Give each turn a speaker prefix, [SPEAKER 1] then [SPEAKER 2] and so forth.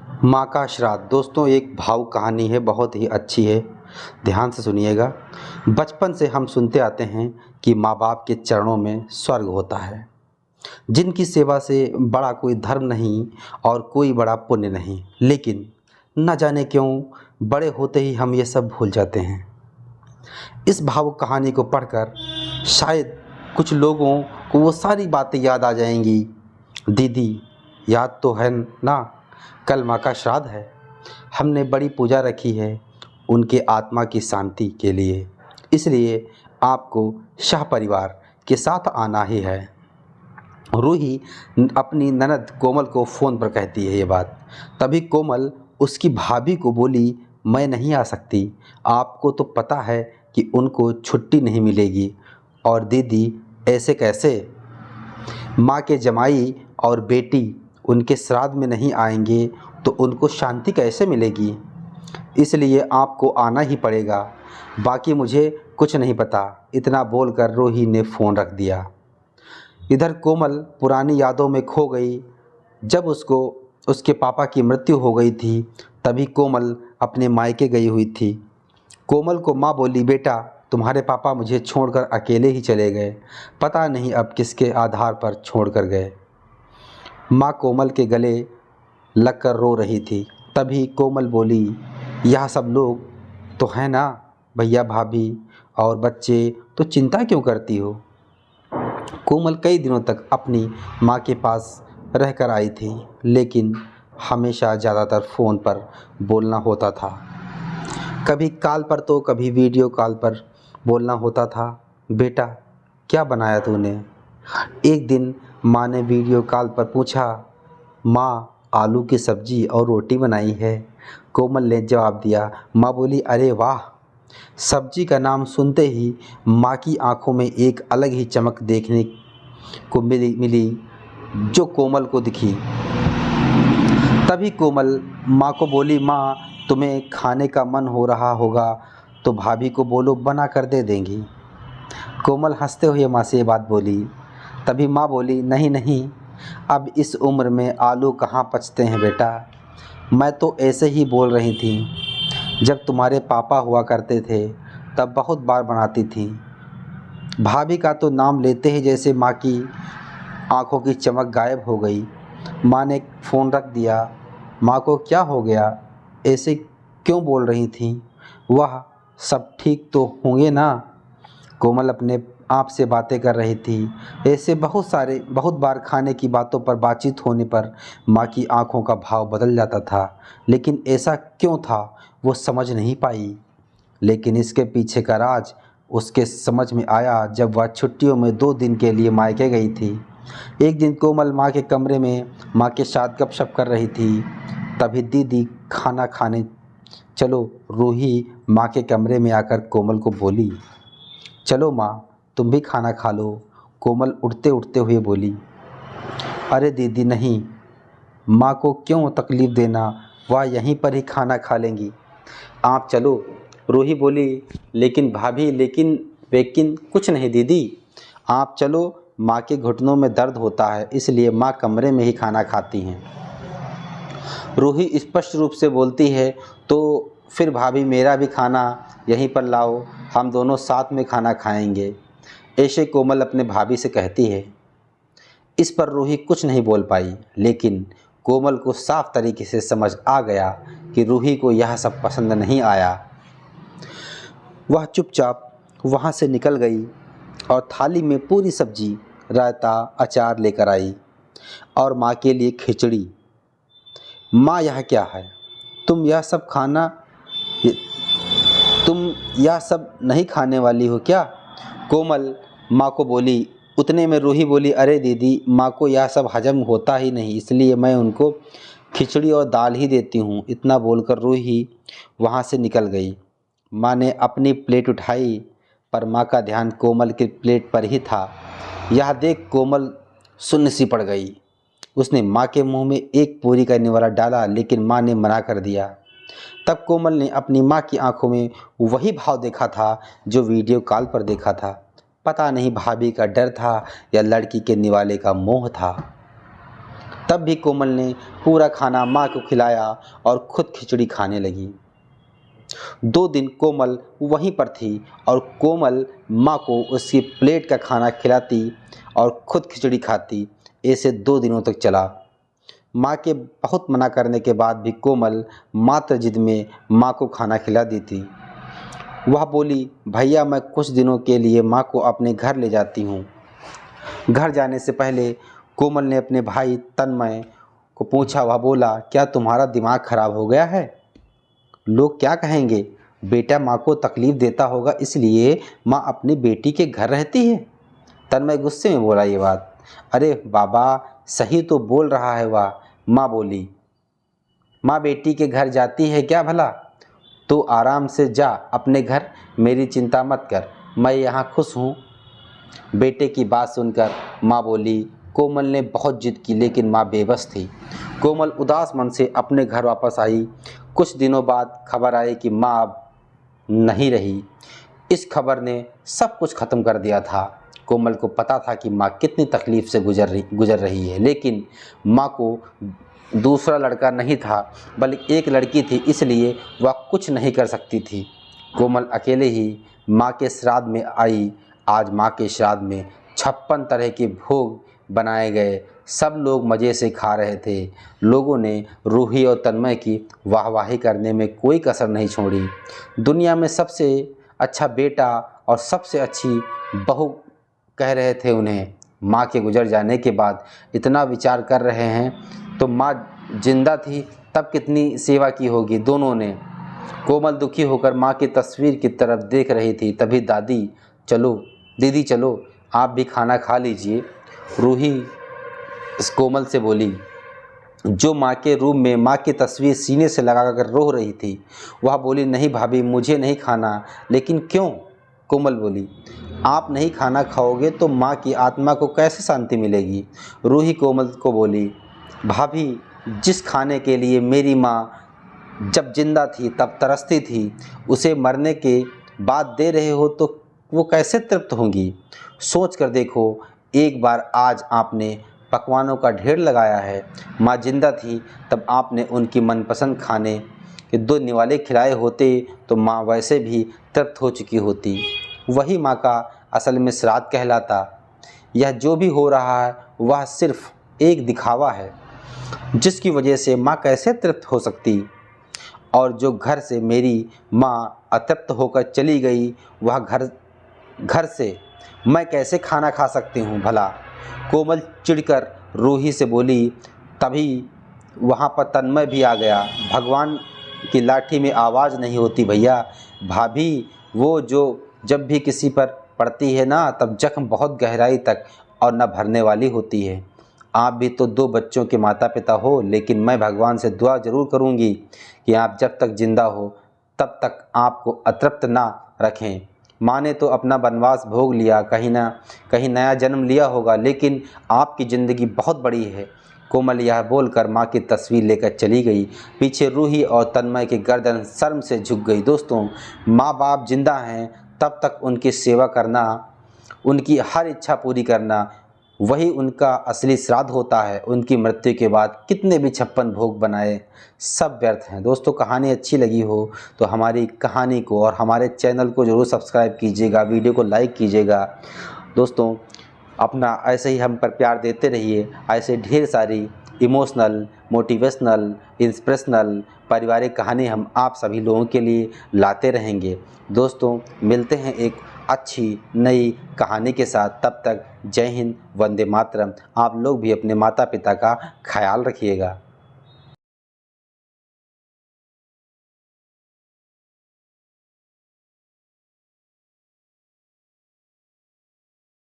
[SPEAKER 1] माँ का श्राद्ध। दोस्तों, एक भावुक कहानी है, बहुत ही अच्छी है। ध्यान से सुनिएगा। बचपन से हम सुनते आते हैं कि माँ बाप के चरणों में स्वर्ग होता है, जिनकी सेवा से बड़ा कोई धर्म नहीं और कोई बड़ा पुण्य नहीं। लेकिन न जाने क्यों बड़े होते ही हम ये सब भूल जाते हैं। इस भावुक कहानी को पढ़कर शायद कुछ लोगों को वो सारी बातें याद आ जाएंगी। दीदी, याद तो है ना, कल माँ का श्राद्ध है, हमने बड़ी पूजा रखी है उनके आत्मा की शांति के लिए, इसलिए आपको शाह परिवार के साथ आना ही है। रूही अपनी ननद कोमल को फ़ोन पर कहती है ये बात। तभी कोमल उसकी भाभी को बोली, मैं नहीं आ सकती, आपको तो पता है कि उनको छुट्टी नहीं मिलेगी। और दीदी, ऐसे कैसे, माँ के जमाई और बेटी उनके श्राद्ध में नहीं आएंगे तो उनको शांति कैसे मिलेगी, इसलिए आपको आना ही पड़ेगा, बाकी मुझे कुछ नहीं पता। इतना बोलकर रूही ने फ़ोन रख दिया। इधर कोमल पुरानी यादों में खो गई। जब उसको उसके पापा की मृत्यु हो गई थी तभी कोमल अपने मायके गई हुई थी। कोमल को माँ बोली, बेटा तुम्हारे पापा मुझे छोड़कर अकेले ही चले गए, पता नहीं अब किसके आधार पर छोड़कर गए। माँ कोमल के गले लगकर रो रही थी। तभी कोमल बोली, यह सब लोग तो हैं ना, भैया भाभी और बच्चे, तो चिंता क्यों करती हो। कोमल कई दिनों तक अपनी माँ के पास रहकर आई थी, लेकिन हमेशा ज़्यादातर फ़ोन पर बोलना होता था। कभी कॉल पर तो कभी वीडियो कॉल पर बोलना होता था। बेटा क्या बनाया तूने। एक दिन माँ ने वीडियो कॉल पर पूछा, माँ आलू की सब्ज़ी और रोटी बनाई है। कोमल ने जवाब दिया। माँ बोली, अरे वाह। सब्जी का नाम सुनते ही माँ की आंखों में एक अलग ही चमक देखने को मिली जो कोमल को दिखी। तभी कोमल माँ को बोली, माँ तुम्हें खाने का मन हो रहा होगा तो भाभी को बोलो, बना कर दे देंगी। कोमल हंसते हुए माँ से ये बात बोली। तभी माँ बोली, नहीं नहीं, अब इस उम्र में आलू कहाँ पचते हैं बेटा, मैं तो ऐसे ही बोल रही थी। जब तुम्हारे पापा हुआ करते थे तब बहुत बार बनाती थी। भाभी का तो नाम लेते ही जैसे माँ की आंखों की चमक गायब हो गई। माँ ने फ़ोन रख दिया। माँ को क्या हो गया, ऐसे क्यों बोल रही थी, वह सब ठीक तो होंगे ना। कोमल अपने आप से बातें कर रही थी। ऐसे बहुत बार खाने की बातों पर बातचीत होने पर माँ की आंखों का भाव बदल जाता था, लेकिन ऐसा क्यों था वो समझ नहीं पाई। लेकिन इसके पीछे का राज उसके समझ में आया जब वह छुट्टियों में 2 दिन के लिए मायके गई थी। एक दिन कोमल माँ के कमरे में माँ के साथ गपशप कर रही थी। तभी दीदी खाना खाने चलो। रूही माँ के कमरे में आकर कोमल को बोली, चलो माँ तुम भी खाना खा लो। कोमल उठते उठते हुए बोली, अरे दीदी नहीं, माँ को क्यों तकलीफ़ देना, वह यहीं पर ही खाना खा लेंगी, आप चलो। रूही बोली, लेकिन भाभी, लेकिन कुछ नहीं दीदी, आप चलो, माँ के घुटनों में दर्द होता है इसलिए माँ कमरे में ही खाना खाती हैं। रूही स्पष्ट रूप से बोलती है, तो फिर भाभी मेरा भी खाना यहीं पर लाओ, हम दोनों साथ में खाना खाएंगे, ऐसे कोमल अपने भाभी से कहती है। इस पर रूही कुछ नहीं बोल पाई, लेकिन कोमल को साफ तरीके से समझ आ गया कि रूही को यह सब पसंद नहीं आया। वह चुपचाप वहाँ से निकल गई और थाली में पूरी सब्जी, रायता, अचार लेकर आई और माँ के लिए खिचड़ी। माँ यह क्या है, तुम यह सब नहीं खाने वाली हो क्या। कोमल माँ को बोली। उतने में रूही बोली, अरे दीदी, माँ को यह सब हजम होता ही नहीं, इसलिए मैं उनको खिचड़ी और दाल ही देती हूँ। इतना बोलकर रूही वहाँ से निकल गई। माँ ने अपनी प्लेट उठाई पर माँ का ध्यान कोमल की प्लेट पर ही था। यह देख कोमल सुन्न सी पड़ गई। उसने माँ के मुंह में एक पूरी का निवाला डाला, लेकिन माँ ने मना कर दिया। तब कोमल ने अपनी माँ की आंखों में वही भाव देखा था जो वीडियो कॉल पर देखा था। पता नहीं भाभी का डर था या लड़की के निवाले का मोह था। तब भी कोमल ने पूरा खाना माँ को खिलाया और खुद खिचड़ी खाने लगी। 2 दिन कोमल वहीं पर थी और कोमल माँ को उसकी प्लेट का खाना खिलाती और खुद खिचड़ी खाती। ऐसे 2 दिनों तक चला। माँ के बहुत मना करने के बाद भी कोमल मात्र जिद में माँ को खाना खिला दी थी। वह बोली, भैया मैं कुछ दिनों के लिए माँ को अपने घर ले जाती हूँ। घर जाने से पहले कोमल ने अपने भाई तन्मय को पूछा। वह बोला, क्या तुम्हारा दिमाग खराब हो गया है? लोग क्या कहेंगे? बेटा माँ को तकलीफ़ देता होगा इसलिए माँ अपनी बेटी के घर रहती है। तन्मय गुस्से में बोला ये बात। अरे बाबा सही तो बोल रहा है वह, माँ बोली। माँ बेटी के घर जाती है क्या भला? तो आराम से जा अपने घर, मेरी चिंता मत कर, मैं यहाँ खुश हूँ। बेटे की बात सुनकर माँ बोली। कोमल ने बहुत जिद की लेकिन माँ बेबस थी। कोमल उदास मन से अपने घर वापस आई। कुछ दिनों बाद खबर आई कि माँ अब नहीं रही। इस खबर ने सब कुछ ख़त्म कर दिया था। कोमल को पता था कि माँ कितनी तकलीफ़ से गुजर रही है, लेकिन माँ को दूसरा लड़का नहीं था बल्कि एक लड़की थी, इसलिए वह कुछ नहीं कर सकती थी। कोमल अकेले ही माँ के श्राद्ध में आई। आज माँ के श्राद्ध में 56 तरह के भोग बनाए गए। सब लोग मज़े से खा रहे थे। लोगों ने रूही और तन्मय की वाहवाही करने में कोई कसर नहीं छोड़ी। दुनिया में सबसे अच्छा बेटा और सबसे अच्छी बहू कह रहे थे उन्हें। माँ के गुजर जाने के बाद इतना विचार कर रहे हैं तो माँ जिंदा थी तब कितनी सेवा की होगी दोनों ने। कोमल दुखी होकर माँ की तस्वीर की तरफ देख रही थी। तभी दीदी चलो आप भी खाना खा लीजिए। रूही कोमल से बोली, जो माँ के रूम में माँ की तस्वीर सीने से लगाकर रो रही थी। वह बोली, नहीं भाभी मुझे नहीं खाना। लेकिन क्यों? कोमल बोली, आप नहीं खाना खाओगे तो माँ की आत्मा को कैसे शांति मिलेगी? रूही कोमल को बोली, भाभी जिस खाने के लिए मेरी माँ जब जिंदा थी तब तरसती थी, उसे मरने के बाद दे रहे हो तो वो कैसे तृप्त होंगी? सोच कर देखो, एक बार आज आपने पकवानों का ढेर लगाया है। माँ जिंदा थी तब आपने उनकी मनपसंद खाने के 2 निवाले खिलाए होते तो माँ वैसे भी तृप्त हो चुकी होती। वही माँ का असल में श्राद्ध कहलाता। यह जो भी हो रहा है वह सिर्फ एक दिखावा है, जिसकी वजह से माँ कैसे तृप्त हो सकती? और जो घर से मेरी माँ अतृप्त होकर चली गई, वह घर से मैं कैसे खाना खा सकती हूँ भला? कोमल चिढ़कर रूही से बोली। तभी वहाँ पर तन्मय भी आ गया। भगवान की लाठी में आवाज़ नहीं होती भैया। भाभी वो जो जब भी किसी पर पड़ती है ना, तब जख्म बहुत गहराई तक और न भरने वाली होती है। आप भी तो 2 बच्चों के माता पिता हो, लेकिन मैं भगवान से दुआ ज़रूर करूँगी कि आप जब तक जिंदा हो तब तक आपको अतृप्त ना रखें। माँ ने तो अपना वनवास भोग लिया, कहीं ना कहीं नया जन्म लिया होगा, लेकिन आपकी ज़िंदगी बहुत बड़ी है। कोमल यह बोलकर माँ की तस्वीर लेकर चली गई। पीछे रूही और तन्मय की गर्दन शर्म से झुक गई। दोस्तों, माँ बाप जिंदा हैं तब तक उनकी सेवा करना, उनकी हर इच्छा पूरी करना, वही उनका असली श्राद्ध होता है। उनकी मृत्यु के बाद कितने भी 56 भोग बनाए सब व्यर्थ हैं। दोस्तों, कहानी अच्छी लगी हो तो हमारी कहानी को और हमारे चैनल को ज़रूर सब्सक्राइब कीजिएगा, वीडियो को लाइक कीजिएगा। दोस्तों, अपना ऐसे ही हम पर प्यार देते रहिए। ऐसे ढेर सारी इमोशनल, मोटिवेशनल, इंस्पिरेशनल, पारिवारिक कहानी हम आप सभी लोगों के लिए लाते रहेंगे। दोस्तों, मिलते हैं एक अच्छी नई कहानी के साथ। तब तक जय हिंद, वंदे मातरम। आप लोग भी अपने माता पिता का ख्याल रखिएगा।